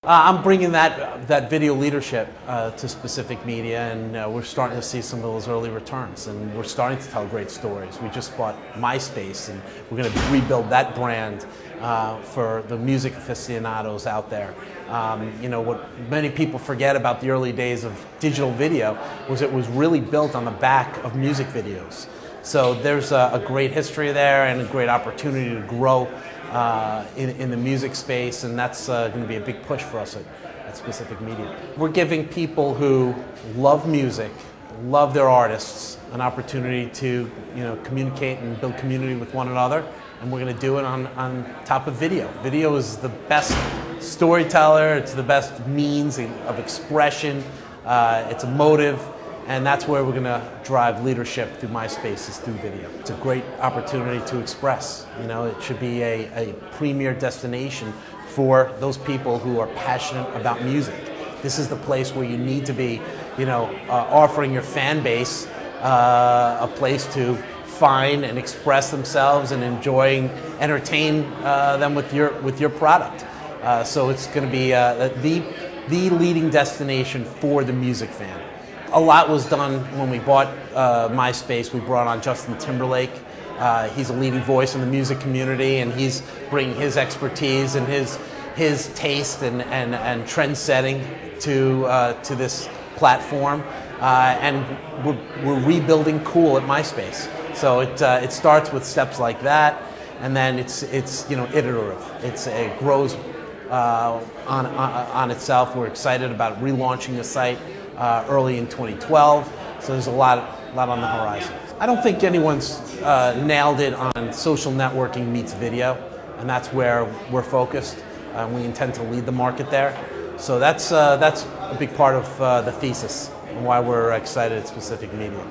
I'm bringing that video leadership to specific media, and we're starting to see some of those early returns, and we're starting to tell great stories. We just bought MySpace, and we're going to rebuild that brand for the music aficionados out there. You know, what many people forget about the early days of digital video was it was really built on the back of music videos. So there's a great history there and a great opportunity to grow in the music space, and that's going to be a big push for us at Specific Media. We're giving people who love music, love their artists, an opportunity to communicate and build community with one another, and we're going to do it on top of video. Video is the best storyteller, it's the best means of expression, it's emotive. And that's where we're going to drive leadership through MySpace, is through video. It's a great opportunity to express. You know, it should be a premier destination for those people who are passionate about music. This is the place where you need to be, offering your fan base a place to find and express themselves and entertain them with your product. So it's going to be the leading destination for the music fan. A lot was done when we bought MySpace. We brought on Justin Timberlake. He's a leading voice in the music community, and he's bringing his expertise and his taste and trend setting to this platform. And we're rebuilding cool at MySpace. So it starts with steps like that, and then it's iterative. It grows on itself. We're excited about relaunching the site early in 2012, so there's a lot on the horizon. I don't think anyone's nailed it on social networking meets video, and that's where we're focused. We intend to lead the market there, so that's a big part of the thesis and why we're excited at Specific Media.